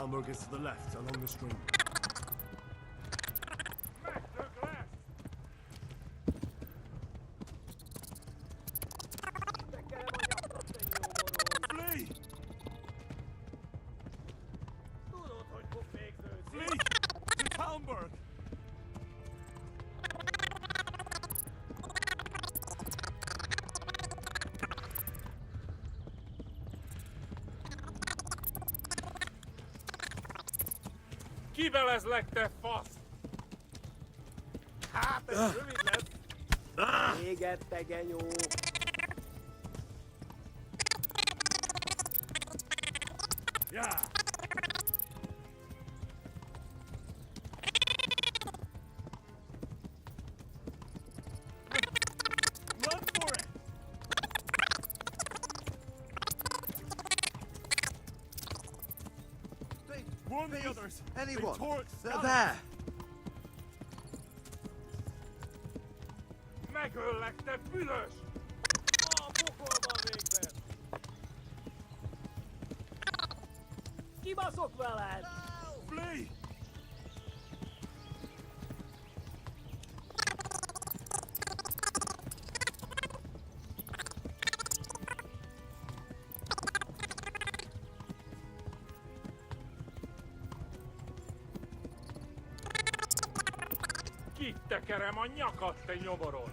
Talmberg is to the left, along the stream. Flee! Flee! To Talmberg! Kivelezlek, te fasz! Hát, ez rövid lesz! Éget, te genyó! Ja! Run for it! Warn the others! Anyone? They tore it They're there! Megöllek, te büdös! A pokolban végben! Kibaszok veled! Flee! Kitekerem a nyakat, te nyomorodsz!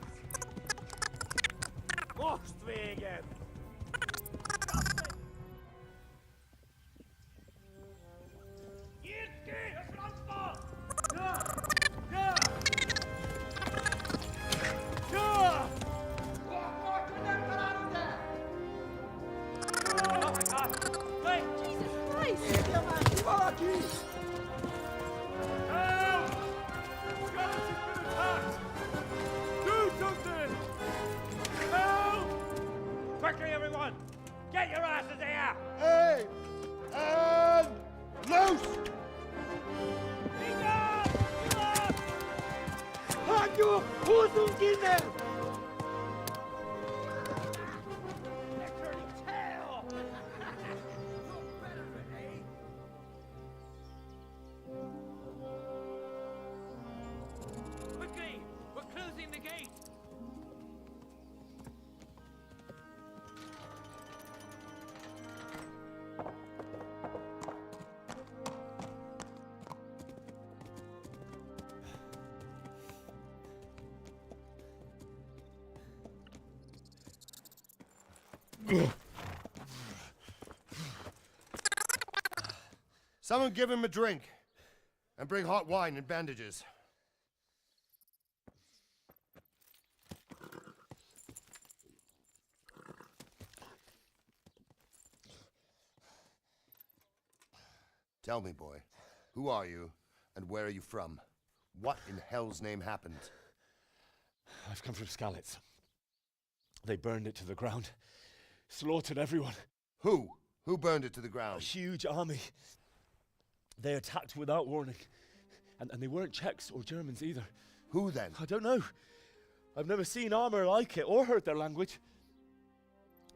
Most véged! Nyitd ki, a francba! Ja! Ja! Ja! Akkor, hogy nem találod el! Oh my god! Hey! Jesus Christ! Írja már ki valaki! Help! Skeleton's been attacked! Do something! Help! Quickly, everyone! Get your asses here! Hey! And loose! Vigyázz! Vigyázz! Hagyjuk! Húzzunk innen! They're turning tail! Look better, eh? Quickly! We're closing the gate! Someone give him a drink. And bring hot wine and bandages. Tell me, boy, who are you and where are you from? What in hell's name happened? I've come from Skalitz. They burned it to the ground. Slaughtered everyone. Who? Who burned it to the A ground? huge army. They attacked without warning. And they weren't Czechs or Germans either. Who then? I don't know. I've never seen armor like it or heard their language.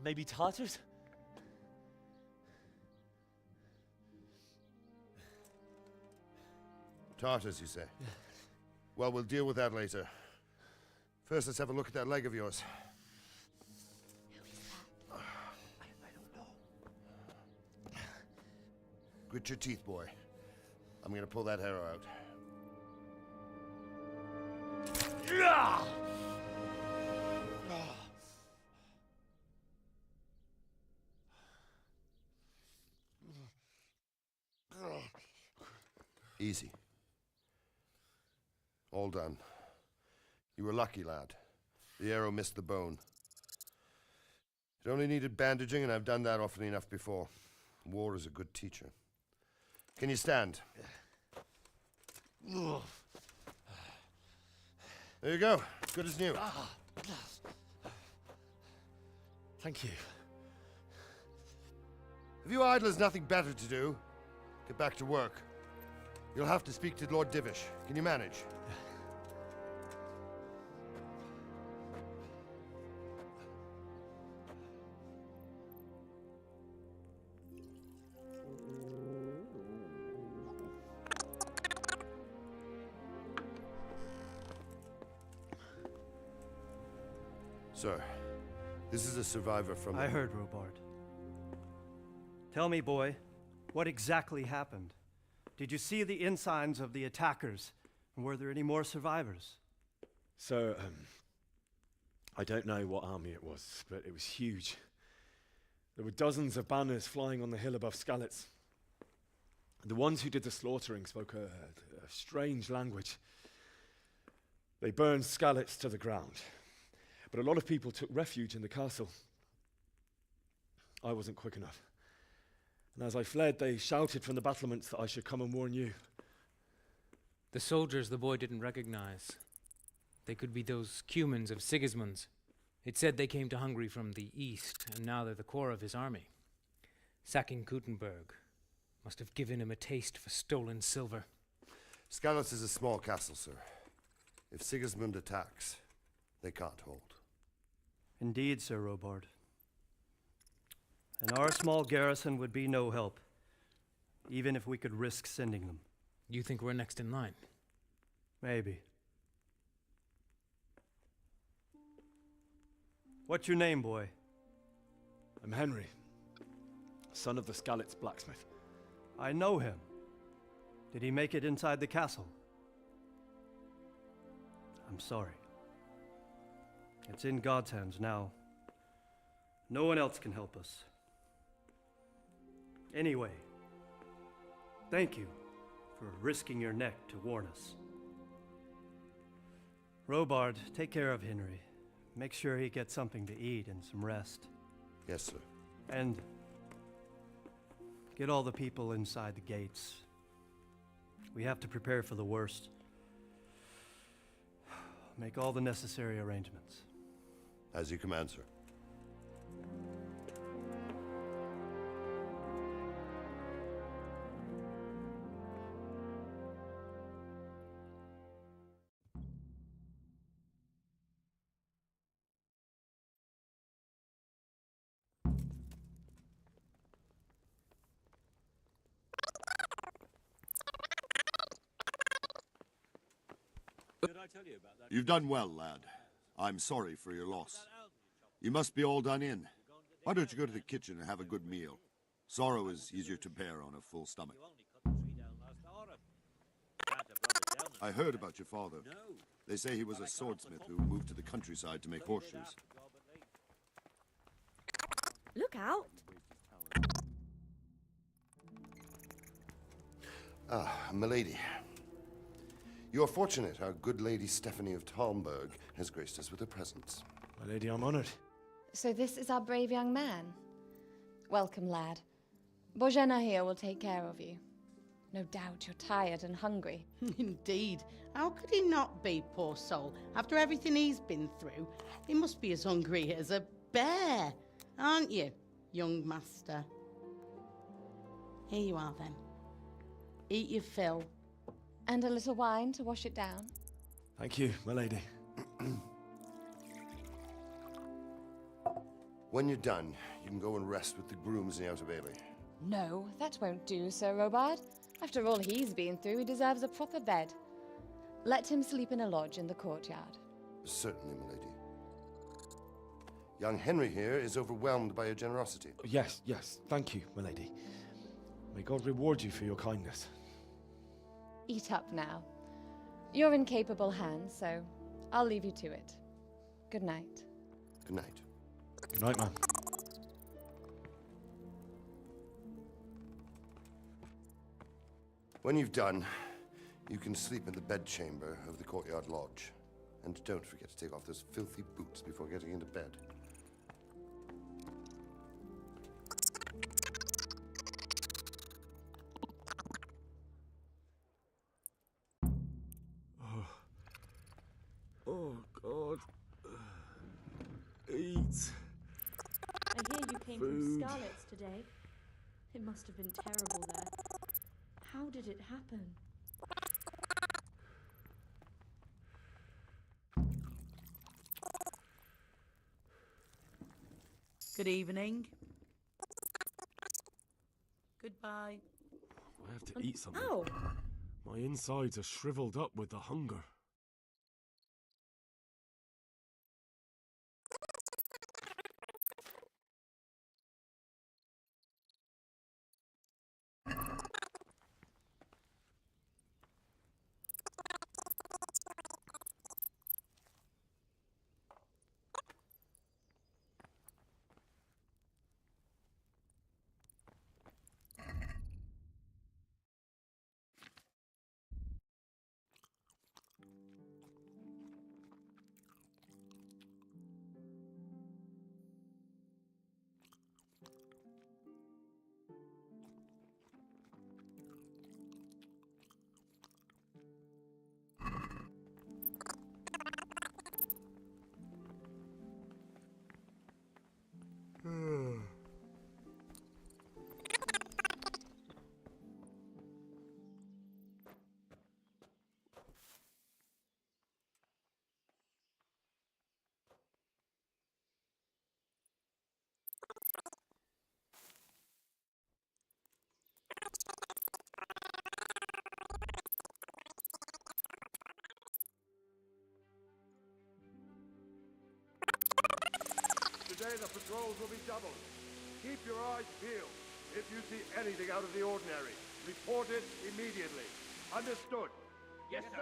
Maybe Tatars? Tartars, you say? Yeah. Well, we'll deal with that later. First, let's have a look at that leg of yours. I don't know. Grit your teeth, boy. I'm gonna pull that arrow out. Yeah! Easy. All done. You were lucky, lad. The arrow missed the bone. It only needed bandaging, and I've done that often enough before. War is a good teacher. Can you stand? There you go. Good as new. Thank you. If you idlers nothing better to do, get back to work. You'll have to speak to Lord Divish. Can you manage? Sir, this is a survivor from... I heard, Robard. Tell me, boy, what exactly happened? Did you see the ensigns of the attackers? And were there any more survivors? So, I don't know what army it was, but it was huge. There were dozens of banners flying on the hill above Skalitz. The ones who did the slaughtering spoke a strange language. They burned Skalitz to the ground, but a lot of people took refuge in the castle. I wasn't quick enough. And as I fled, they shouted from the battlements that I should come and warn you. The soldiers the boy didn't recognize. They could be those Cumans of Sigismund's. It said they came to Hungary from the east, and now they're the core of his army. Sacking Gutenberg must have given him a taste for stolen silver. Skalitz is a small castle, sir. If Sigismund attacks, they can't hold. Indeed, Sir Robard. And our small garrison would be no help, even if we could risk sending them. You think we're next in line? Maybe. What's your name, boy? I'm Henry, son of the Skalitz blacksmith. I know him. Did he make it inside the castle? I'm sorry. It's in God's hands now. No one else can help us. Anyway, thank you for risking your neck to warn us. Robard, take care of Henry. Make sure he gets something to eat and some rest. Yes, sir. And get all the people inside the gates. We have to prepare for the worst. Make all the necessary arrangements. As you command, sir. You've done well, lad. I'm sorry for your loss. You must be all done in. Why don't you go to the kitchen and have a good meal? Sorrow is easier to bear on a full stomach. I heard about your father. They say he was a swordsmith who moved to the countryside to make horseshoes. Look out! Ah, milady. You are fortunate our good lady Stephanie of Talmberg has graced us with her presence. My lady, I'm honored. So this is our brave young man. Welcome, lad. Bozhena here will take care of you. No doubt you're tired and hungry. Indeed. How could he not be, poor soul? After everything he's been through, he must be as hungry as a bear, aren't you, young master? Here you are, then. Eat your fill. And a little wine to wash it down. Thank you, my lady. When you're done, you can go and rest with the grooms in the Outer Bailey. No, that won't do, Sir Robard. After all he's been through, he deserves a proper bed. Let him sleep in a lodge in the courtyard. Certainly, milady. Young Henry here is overwhelmed by your generosity. Yes, thank you, my lady. May God reward you for your kindness. Eat up now. You're in capable hands, so I'll leave you to it. Good night. Good night. Good night, man. When you've done, you can sleep in the bedchamber of the courtyard lodge. And don't forget to take off those filthy boots before getting into bed. Oh, God. Eat. I hear you came from Skalitz today. It must have been terrible there. How did it happen? Good evening. Goodbye. I have to eat something. Oh! My insides are shriveled up with the hunger. Today the patrols will be doubled. Keep your eyes peeled. If you see anything out of the ordinary, report it immediately. Understood? Yes, sir.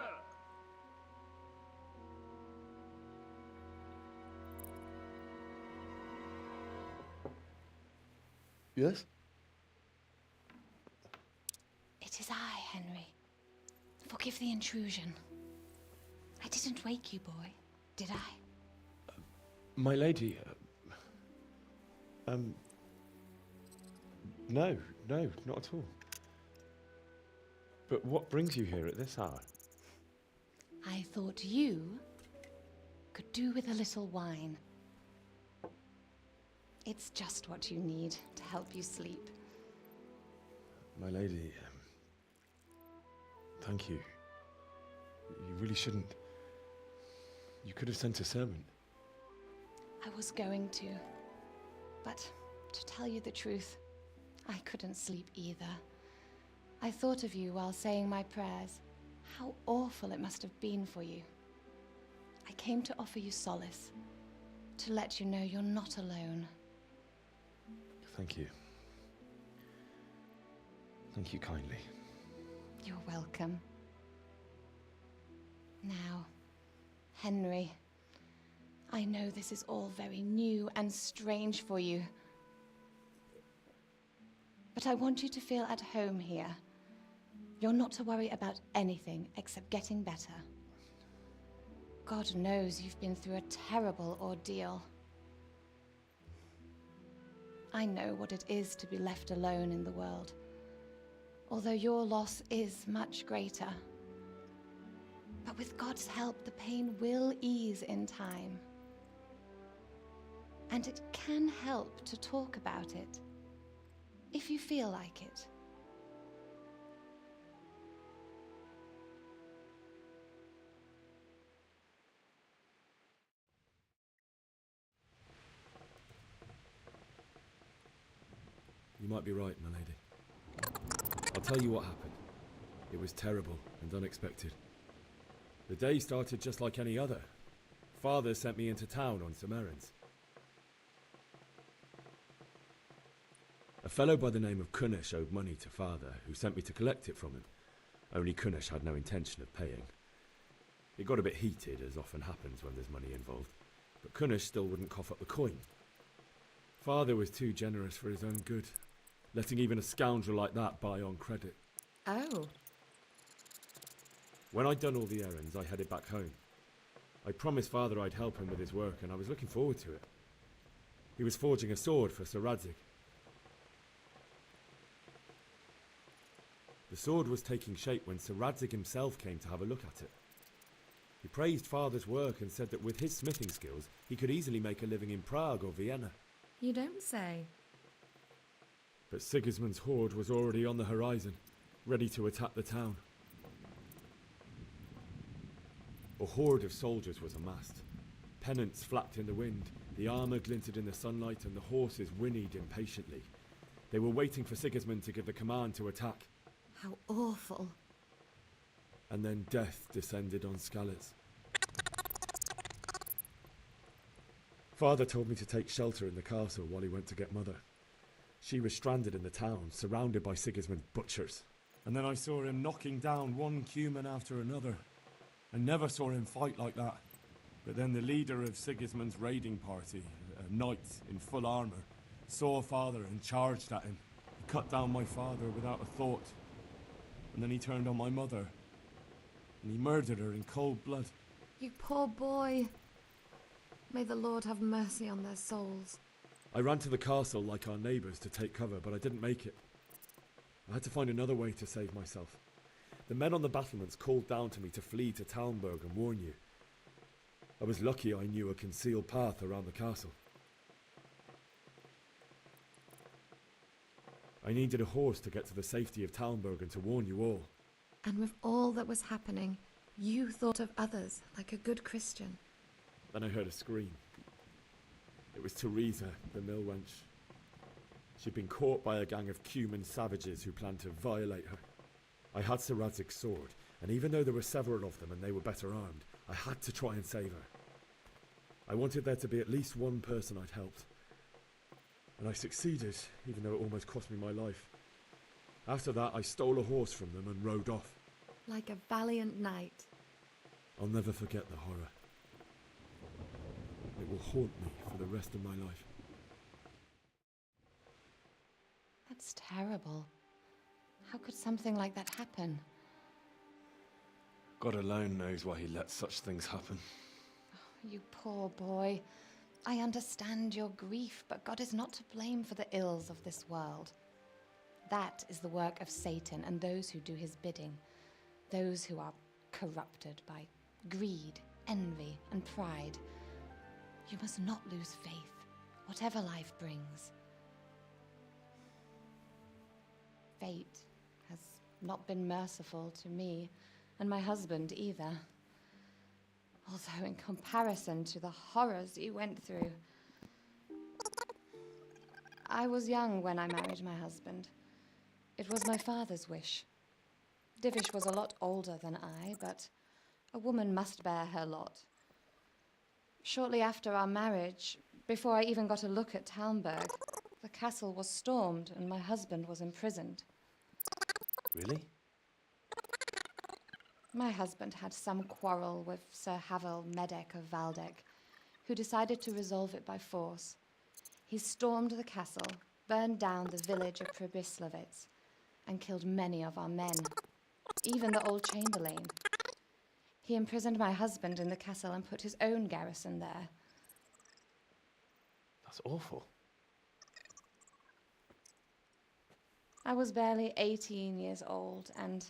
Yes? It is I, Henry. Forgive the intrusion. I didn't wake you, boy, did I? My lady, no, not at all. But what brings you here at this hour? I thought you could do with a little wine. It's just what you need to help you sleep. My lady, thank you. You really shouldn't. You could have sent a servant. I was going to. But to tell you the truth, I couldn't sleep either. I thought of you while saying my prayers. How awful it must have been for you. I came to offer you solace, to let you know you're not alone. Thank you. Thank you kindly. You're welcome. Now, Henry, I know this is all very new and strange for you. But I want you to feel at home here. You're not to worry about anything except getting better. God knows you've been through a terrible ordeal. I know what it is to be left alone in the world, although your loss is much greater. But with God's help, the pain will ease in time. And it can help to talk about it, if you feel like it. You might be right, my lady. I'll tell you what happened. It was terrible and unexpected. The day started just like any other. Father sent me into town on some errands. A fellow by the name of Kunish owed money to Father, who sent me to collect it from him. Only Kunish had no intention of paying. It got a bit heated, as often happens when there's money involved, but Kunish still wouldn't cough up the coin. Father was too generous for his own good, letting even a scoundrel like that buy on credit. Oh. When I'd done all the errands, I headed back home. I promised Father I'd help him with his work, and I was looking forward to it. He was forging a sword for Sir Radzig. The sword was taking shape when Sir Radzig himself came to have a look at it. He praised Father's work and said that with his smithing skills, he could easily make a living in Prague or Vienna. You don't say. But Sigismund's horde was already on the horizon, ready to attack the town. A horde of soldiers was amassed. Pennants flapped in the wind, the armour glinted in the sunlight, and the horses whinnied impatiently. They were waiting for Sigismund to give the command to attack. How awful. And then death descended on Skalitz. Father told me to take shelter in the castle while he went to get Mother. She was stranded in the town, surrounded by Sigismund's butchers. And then I saw him knocking down one Cuman after another. I never saw him fight like that. But then the leader of Sigismund's raiding party, a knight in full armour, saw Father and charged at him. He cut down my father without a thought. And then he turned on my mother. And he murdered her in cold blood. You poor boy. May the Lord have mercy on their souls. I ran to the castle like our neighbours to take cover, but I didn't make it. I had to find another way to save myself. The men on the battlements called down to me to flee to Talmberg and warn you. I was lucky I knew a concealed path around the castle. I needed a horse to get to the safety of Talmberg and to warn you all. And with all that was happening, you thought of others like a good Christian. Then I heard a scream. It was Teresa, the mill wench. She'd been caught by a gang of Cuman savages who planned to violate her. I had Sir Radzig's sword, and even though there were several of them and they were better armed, I had to try and save her. I wanted there to be at least one person I'd helped. And I succeeded, even though it almost cost me my life. After that, I stole a horse from them and rode off. Like a valiant knight. I'll never forget the horror. It will haunt me for the rest of my life. That's terrible. How could something like that happen? God alone knows why he lets such things happen. Oh, you poor boy. I understand your grief, but God is not to blame for the ills of this world. That is the work of Satan and those who do his bidding. Those who are corrupted by greed, envy, and pride. You must not lose faith, whatever life brings. Fate has not been merciful to me, and my husband either. Although in comparison to the horrors you went through. I was young when I married my husband. It was my father's wish. Divish was a lot older than I, but a woman must bear her lot. Shortly after our marriage, before I even got a look at Talmberg, the castle was stormed and my husband was imprisoned. Really? My husband had some quarrel with Sir Havel Medek of Valdek, who decided to resolve it by force. He stormed the castle, burned down the village of Pribyslavitz, and killed many of our men, even the old chamberlain. He imprisoned my husband in the castle and put his own garrison there. That's awful. I was barely 18 years old, and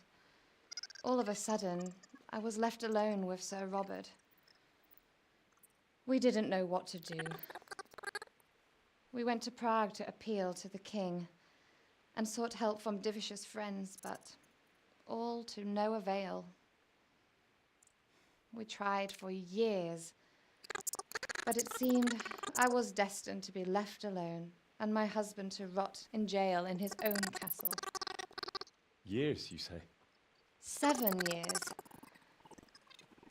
all of a sudden, I was left alone with Sir Robert. We didn't know what to do. We went to Prague to appeal to the king and sought help from Divish's friends, but all to no avail. We tried for years, but it seemed I was destined to be left alone and my husband to rot in jail in his own castle. Years, you say? 7 years.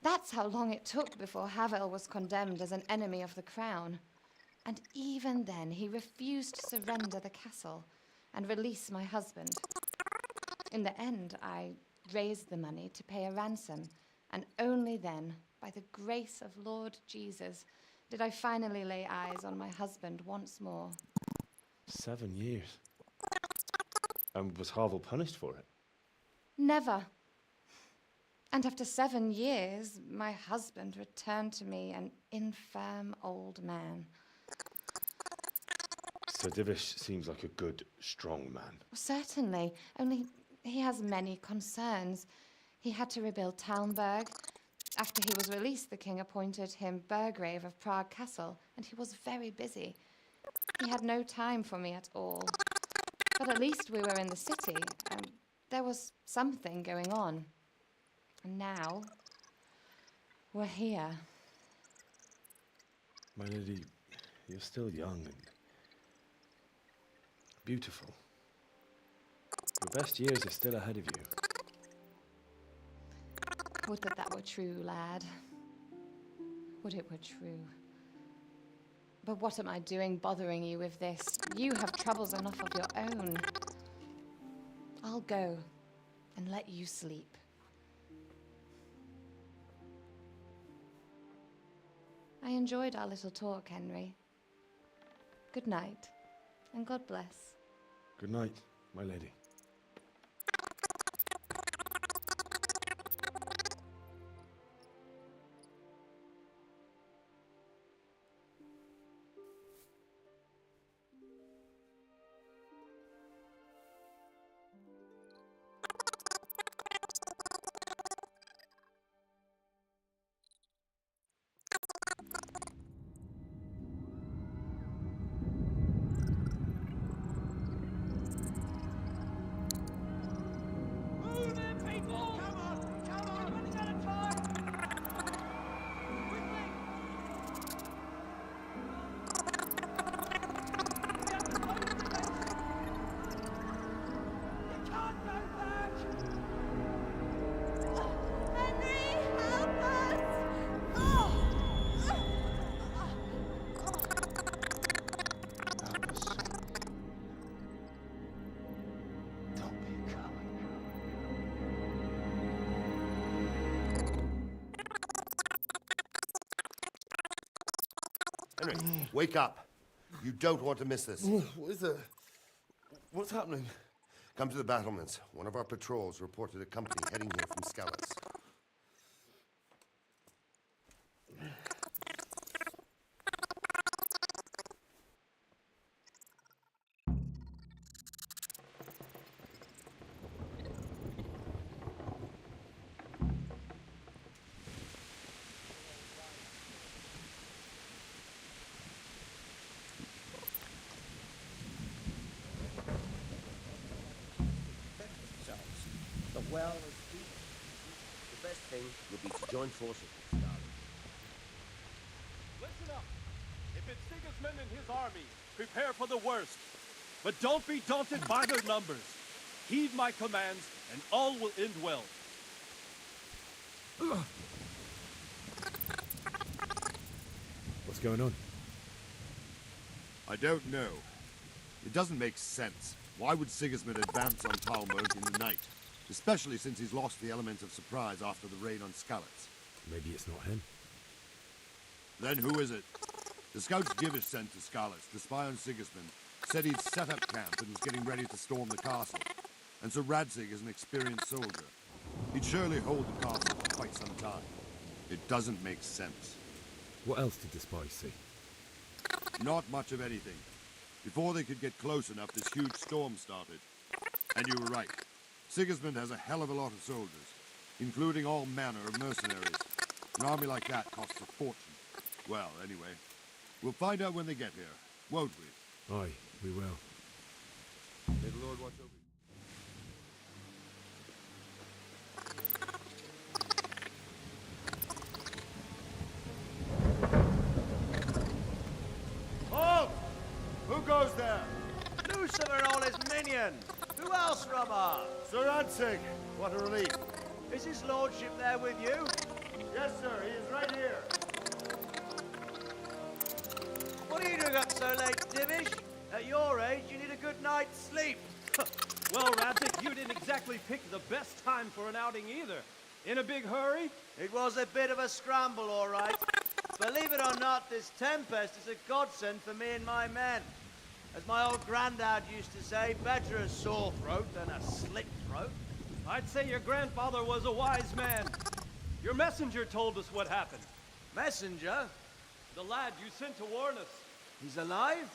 That's how long it took before Havel was condemned as an enemy of the crown. And even then, he refused to surrender the castle and release my husband. In the end, I raised the money to pay a ransom, and only then, by the grace of Lord Jesus, did I finally lay eyes on my husband once more. 7 years. And was Havel punished for it? Never. And after 7 years, my husband returned to me an infirm old man. Sir Divish seems like a good, strong man. Certainly, only he has many concerns. He had to rebuild Talmberg. After he was released, the king appointed him Burgrave of Prague Castle, and he was very busy. He had no time for me at all. But at least we were in the city, and there was something going on. And now, we're here. My lady, you're still young and beautiful. Your best years are still ahead of you. Would that that were true, lad. Would it were true. But what am I doing bothering you with this? You have troubles enough of your own. I'll go and let you sleep. I enjoyed our little talk, Henry. Good night, and God bless. Good night, my lady. Henry, wake up. You don't want to miss this. What is it? What's happening? Come to the battlements. One of our patrols reported a company heading here from Skalitz. The well is deep. The best thing would be to join forces with Stalin. Listen up. If it's Sigismund and his army, prepare for the worst. But don't be daunted by their numbers. Heed my commands, and all will end well. What's going on? I don't know. It doesn't make sense. Why would Sigismund advance on Talmberg in the night? Especially since he's lost the element of surprise after the raid on Skalitz. Maybe it's not him. Then who is it? The scouts Givish sent to Skalitz to spy on Sigismund said he'd set up camp and was getting ready to storm the castle. And so Radzig is an experienced soldier. He'd surely hold the castle for quite some time. It doesn't make sense. What else did the spies see? Not much of anything. Before they could get close enough, this huge storm started. And you were right. Sigismund has a hell of a lot of soldiers, including all manner of mercenaries. An army like that costs a fortune. Well, anyway, we'll find out when they get here, won't we? Aye, we will. May the Lord watch over you. Halt! Who goes there? Lucifer and all his minions. Who else, Robber? Sir Radzig! What a relief. Is his lordship there with you? Yes, sir. He is right here. What are you doing up so late, Divish? At your age, you need a good night's sleep. Well, Radzig, you didn't exactly pick the best time for an outing either. In a big hurry? It was a bit of a scramble, all right. Believe it or not, this tempest is a godsend for me and my men. As my old granddad used to say, better a sore throat than a slit throat. I'd say your grandfather was a wise man. Your messenger told us what happened. Messenger? The lad you sent to warn us. He's alive?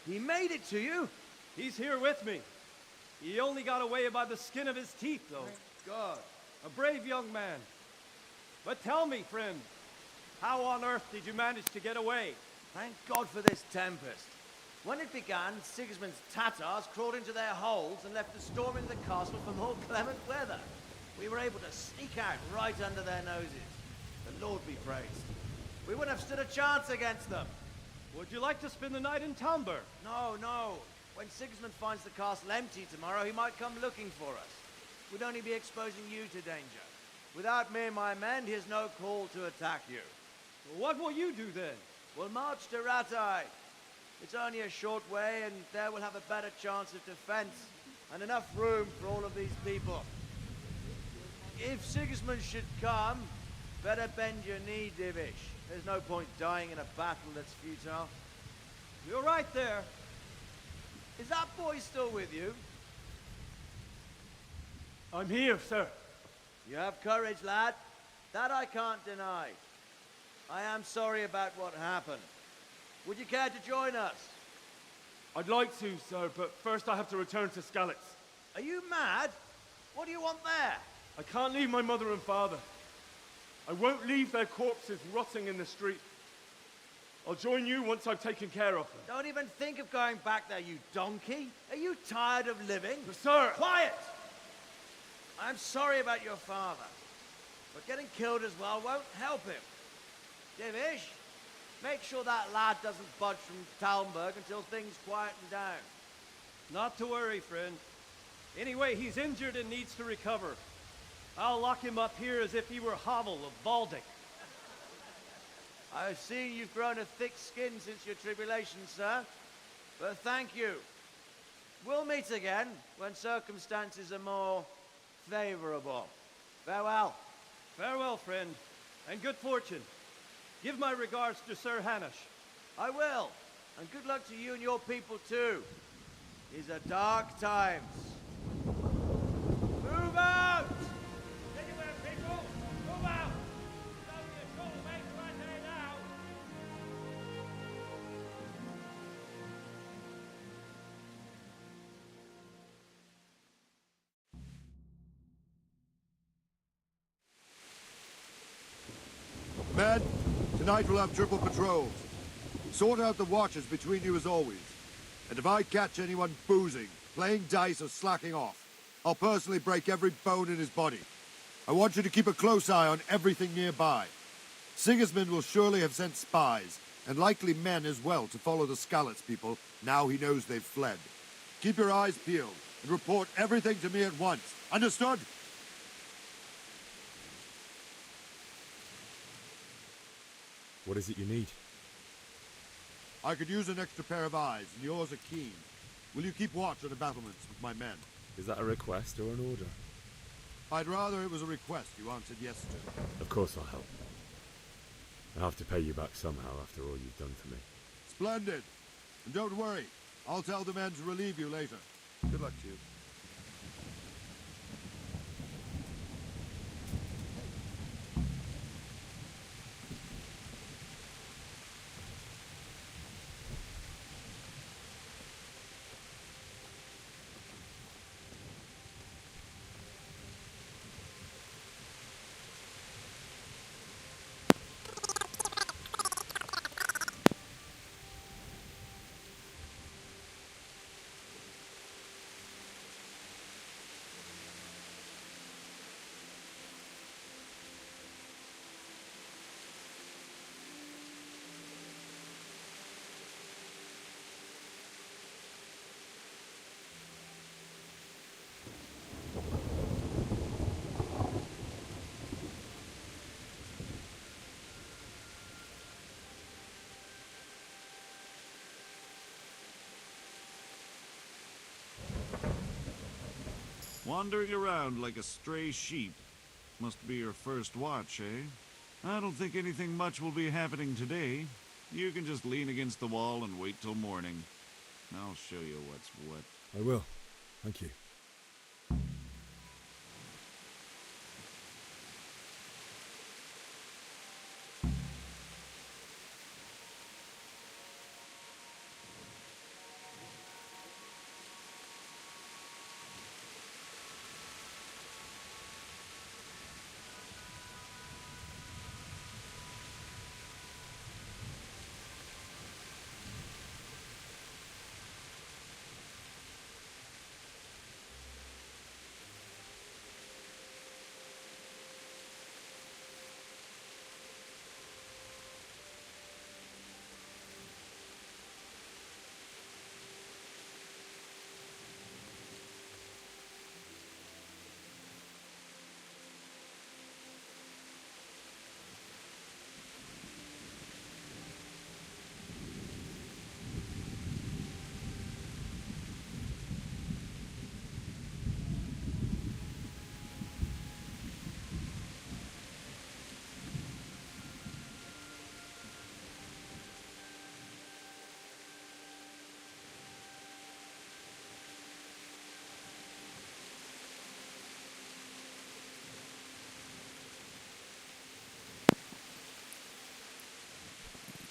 He made it to you? He's here with me. He only got away by the skin of his teeth, though. Thank God. A brave young man. But tell me, friend, how on earth did you manage to get away? Thank God for this tempest. When it began, Sigismund's Tatars crawled into their holes and left the storm into the castle for more clement weather. We were able to sneak out right under their noses. The Lord be praised. We wouldn't have stood a chance against them. Would you like to spend the night in Talmberg? No, no. When Sigismund finds the castle empty tomorrow, he might come looking for us. We'd only be exposing you to danger. Without me and my men, he has no call to attack you. What will you do then? We'll march to Ratai. It's only a short way, and there we'll have a better chance of defense, and enough room for all of these people. If Sigismund should come, better bend your knee, Divish. There's no point dying in a battle that's futile. You're right there. Is that boy still with you? I'm here, sir. You have courage, lad. That I can't deny. I am sorry about what happened. Would you care to join us? I'd like to, sir, but first I have to return to Skalitz. Are you mad? What do you want there? I can't leave my mother and father. I won't leave their corpses rotting in the street. I'll join you once I've taken care of them. Don't even think of going back there, you donkey. Are you tired of living? Sir! Quiet! I'm sorry about your father, but getting killed as well won't help him. Divish, make sure that lad doesn't budge from Talmberg until things quieten down. Not to worry, friend. Anyway, he's injured and needs to recover. I'll lock him up here as if he were Havel of Baldic. I've seen you've grown a thick skin since your tribulation, sir. But thank you. We'll meet again when circumstances are more favorable. Farewell. Farewell, friend, and good fortune. Give my regards to Sir Hanush. I will. And good luck to you and your people too. These are dark times. Move out! Anywhere, people! Move out! It's only a troublemaker right there now! Men, tonight we'll have triple patrols. Sort out the watches between you as always. And if I catch anyone boozing, playing dice or slacking off, I'll personally break every bone in his body. I want you to keep a close eye on everything nearby. Sigismund will surely have sent spies, and likely men as well, to follow the Skalitz people now he knows they've fled. Keep your eyes peeled and report everything to me at once. Understood? What is it you need? I could use an extra pair of eyes, and yours are keen. Will you keep watch on the battlements with my men? Is that a request or an order? I'd rather it was a request you answered yes to. Of course I'll help. I have to pay you back somehow after all you've done for me. Splendid. And don't worry, I'll tell the men to relieve you later. Good luck to you. Wandering around like a stray sheep. Must be your first watch, eh? I don't think anything much will be happening today. You can just lean against the wall and wait till morning. I'll show you what's what. I will. Thank you.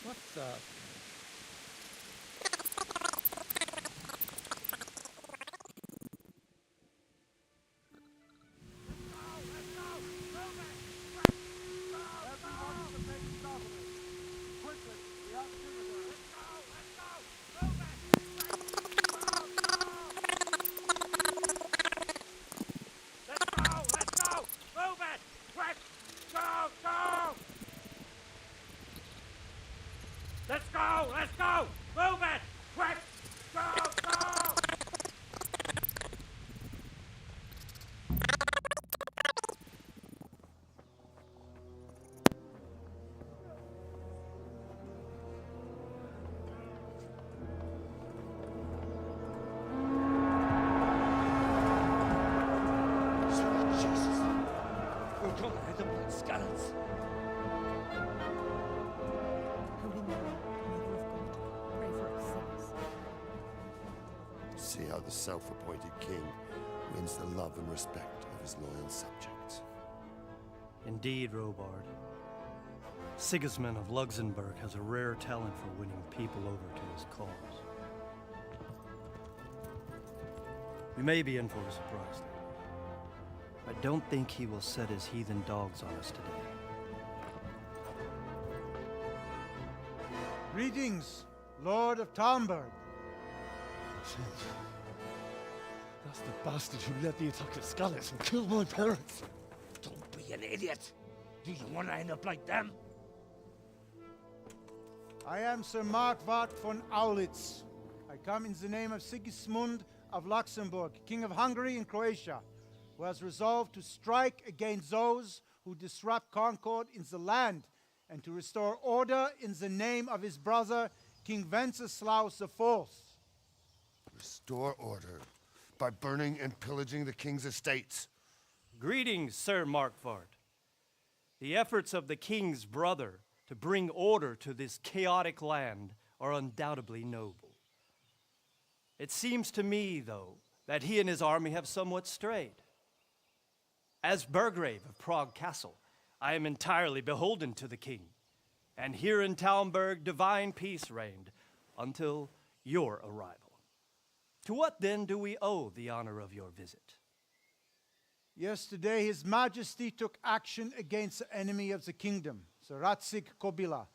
What's up? Let's go! Let's go! Move it! Quick! Go! Go! Jesus! We'll come and hit them like Skalitz. Howling Mountain, mother of see how the self-appointed king wins the love and respect of his loyal subjects. Indeed, Robard. Sigismund of Luxembourg has a rare talent for winning people over to his cause. We may be in for a surprise, though. I don't think he will set his heathen dogs on us today. Greetings, Lord of Talmberg. That's the bastard who led the attack at Skalitz and killed my parents. Don't be an idiot. Do you want to end up like them? I am Sir Markwart von Aulitz. I come in the name of Sigismund of Luxembourg, King of Hungary and Croatia, who has resolved to strike against those who disrupt concord in the land and to restore order in the name of his brother, King Wenceslaus IV. Restore order by burning and pillaging the king's estates. Greetings, Sir Markwart. The efforts of the king's brother to bring order to this chaotic land are undoubtedly noble. It seems to me, though, that he and his army have somewhat strayed. As Burgrave of Prague Castle, I am entirely beholden to the king, and here in Talmberg divine peace reigned until your arrival. To what then do we owe the honor of your visit? Yesterday, His Majesty took action against the enemy of the kingdom, Sir Radzig Kobyla,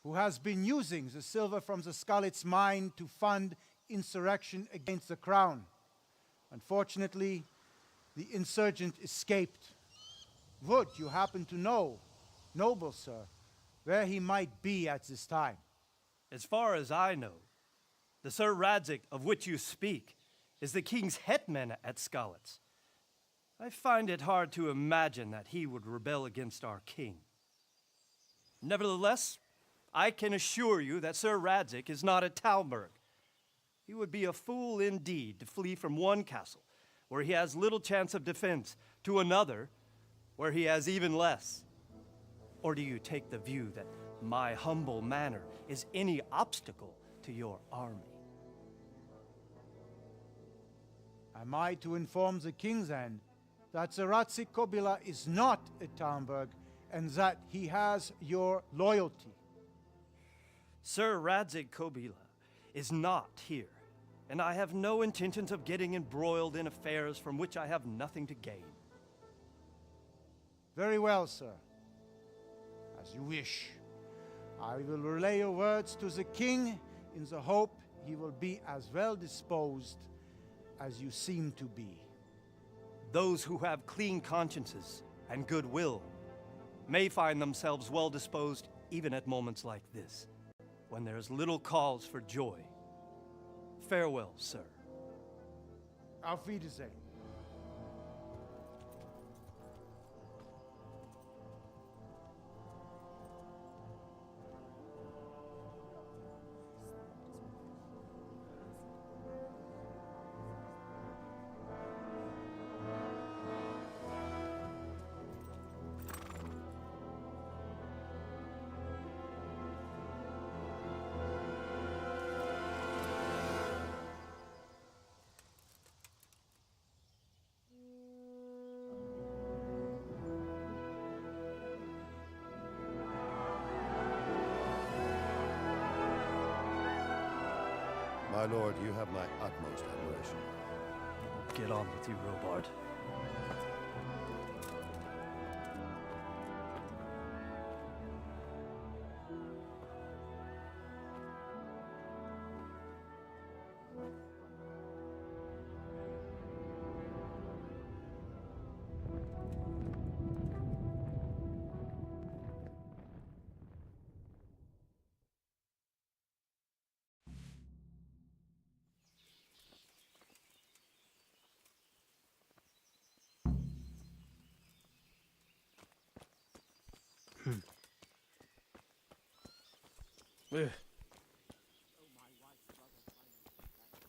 who has been using the silver from the Skalitz mine to fund insurrection against the crown. Unfortunately, the insurgent escaped. Would you happen to know, noble sir, where he might be at this time? As far as I know, the Sir Radzig of which you speak is the king's hetman at Skalitz. I find it hard to imagine that he would rebel against our king. Nevertheless, I can assure you that Sir Radzig is not at Talmberg. He would be a fool indeed to flee from one castle, where he has little chance of defense, to another, where he has even less. Or do you take the view that my humble manner is any obstacle to your army? Am I to inform the king then that Sir Radzig Kobyla is not at Talmberg and that he has your loyalty? Sir Radzig Kobyla is not here, and I have no intentions of getting embroiled in affairs from which I have nothing to gain. Very well, sir. As you wish. I will relay your words to the king in the hope he will be as well disposed as you seem to be. Those who have clean consciences and goodwill may find themselves well disposed even at moments like this, when there is little cause for joy. Farewell, sir. Auf Wiedersehen. My lord, you have my utmost admiration. Get on with you, Robard.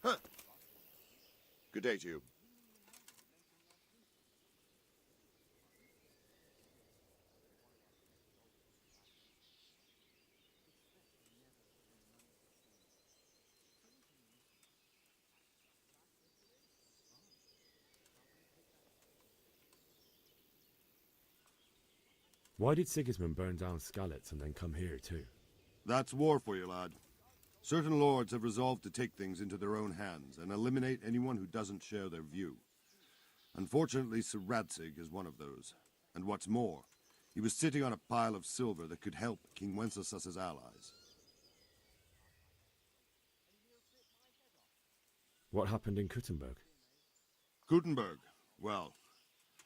Huh. Good day to you. Why did Sigismund burn down Skalitz and then come here too? That's war for you, lad. Certain lords have resolved to take things into their own hands and eliminate anyone who doesn't share their view. Unfortunately, Sir Radzig is one of those. And what's more, he was sitting on a pile of silver that could help King Wenceslas's allies. What happened in Kuttenberg? Kuttenberg? Well,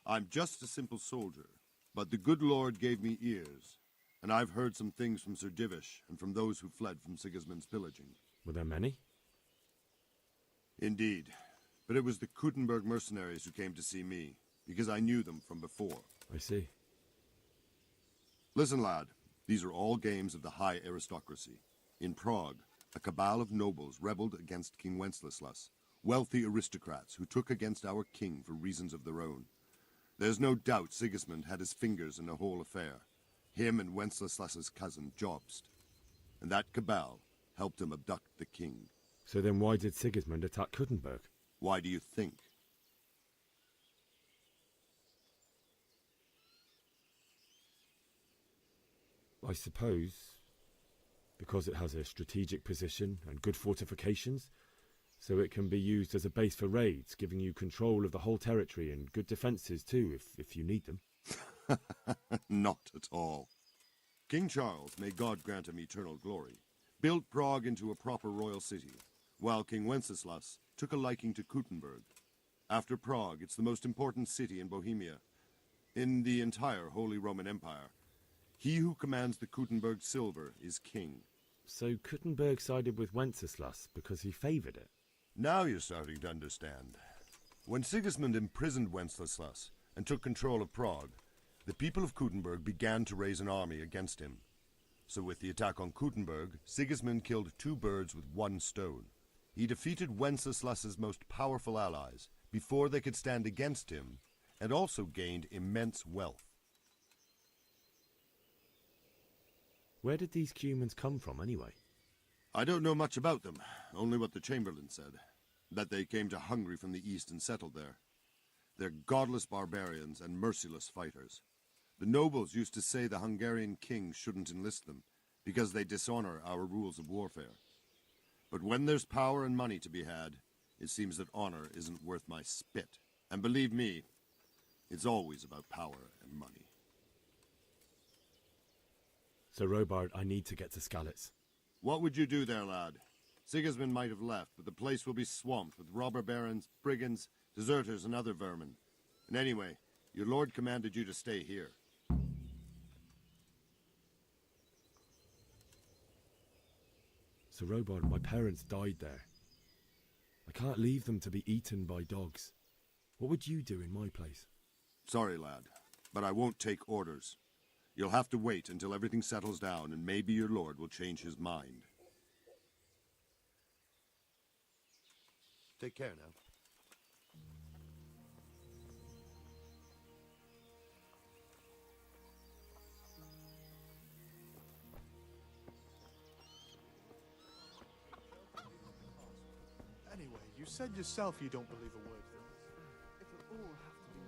I'm just a simple soldier, but the good Lord gave me ears, and I've heard some things from Sir Divish and from those who fled from Sigismund's pillaging. Were there many? Indeed, but it was the Kuttenberg mercenaries who came to see me, because I knew them from before. I see. Listen, lad, these are all games of the high aristocracy. In Prague, a cabal of nobles rebelled against King Wenceslas, wealthy aristocrats who took against our king for reasons of their own. There's no doubt Sigismund had his fingers in the whole affair, him and Wenceslas's cousin Jobst. And that cabal helped him abduct the king. So then why did Sigismund attack Kuttenberg? Why do you think? I suppose because it has a strategic position and good fortifications, so it can be used as a base for raids, giving you control of the whole territory and good defences too, if you need them. Not at all. King Charles, may God grant him eternal glory, built Prague into a proper royal city, while King Wenceslas took a liking to Kuttenberg. After Prague, it's the most important city in Bohemia, in the entire Holy Roman Empire. He who commands the Kuttenberg silver is king. So Kuttenberg sided with Wenceslas because he favoured it? Now you're starting to understand. When Sigismund imprisoned Wenceslas and took control of Prague, the people of Kuttenberg began to raise an army against him. So with the attack on Kuttenberg, Sigismund killed two birds with one stone. He defeated Wenceslas's most powerful allies before they could stand against him, and also gained immense wealth. Where did these Cumans come from, anyway? I don't know much about them, only what the Chamberlain said, that they came to Hungary from the east and settled there. They're godless barbarians and merciless fighters. The nobles used to say the Hungarian king shouldn't enlist them, because they dishonor our rules of warfare. But when there's power and money to be had, it seems that honor isn't worth my spit. And believe me, it's always about power and money. So, Robard, I need to get to Skalitz. What would you do there, lad? Sigismund might have left, but the place will be swamped with robber barons, brigands, deserters, and other vermin. And anyway, your lord commanded you to stay here. So, Robard, my parents died there. I can't leave them to be eaten by dogs. What would you do in my place? Sorry, lad, but I won't take orders. You'll have to wait until everything settles down, and maybe your lord will change his mind. Take care now. Anyway, you said yourself you don't believe a word from us. It'll all have to be...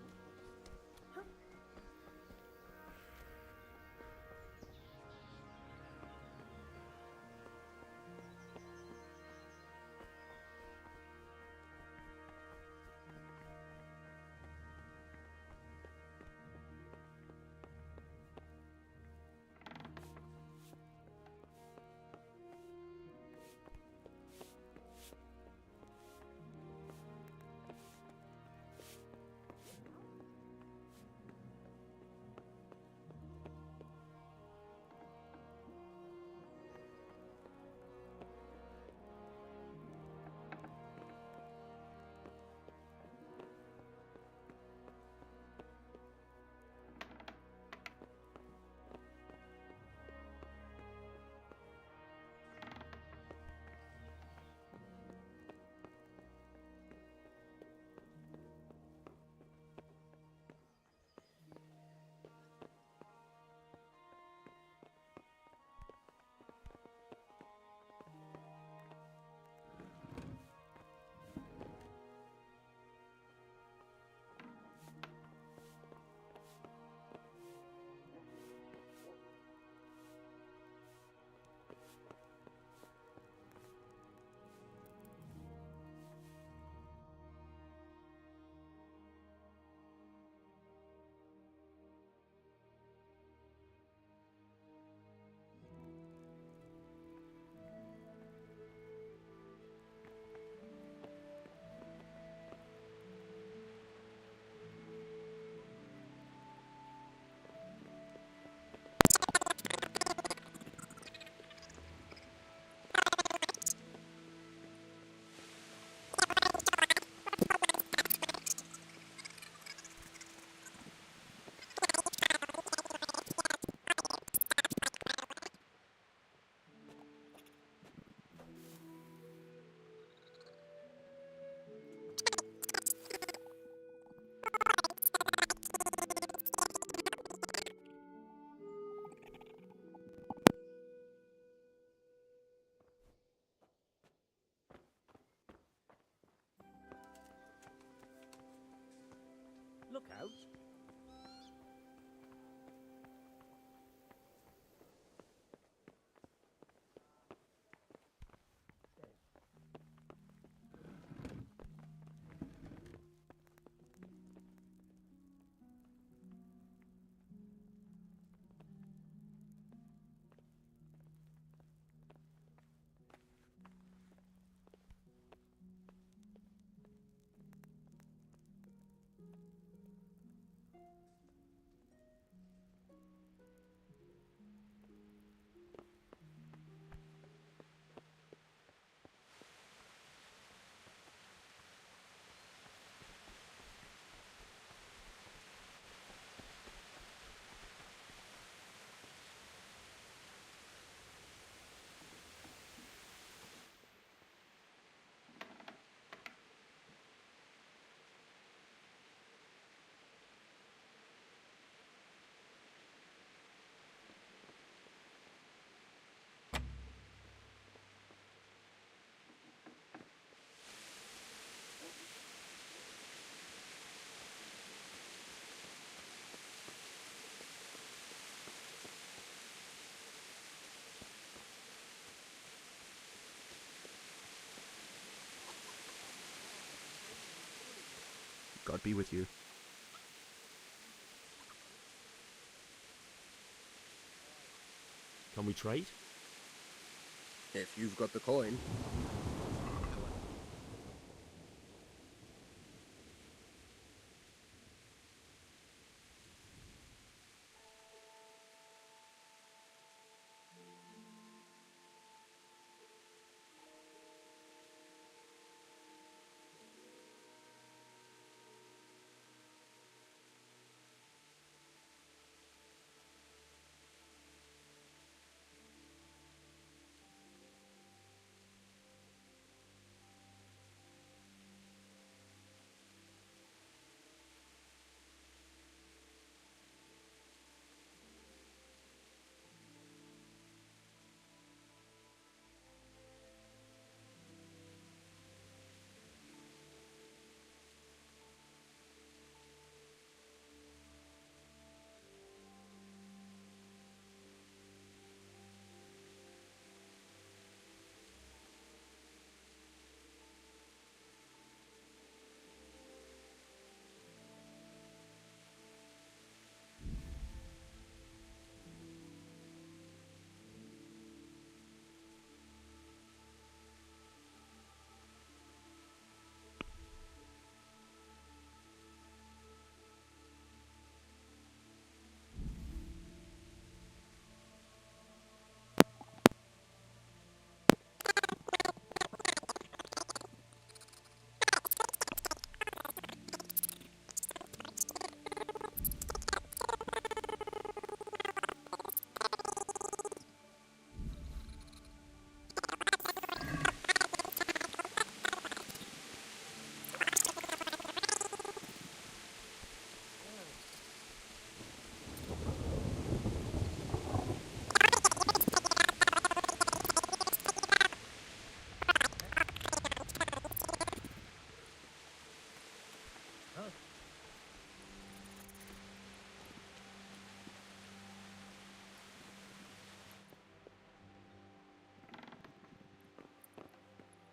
God be with you. Can we trade? If you've got the coin.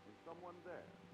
Is someone there?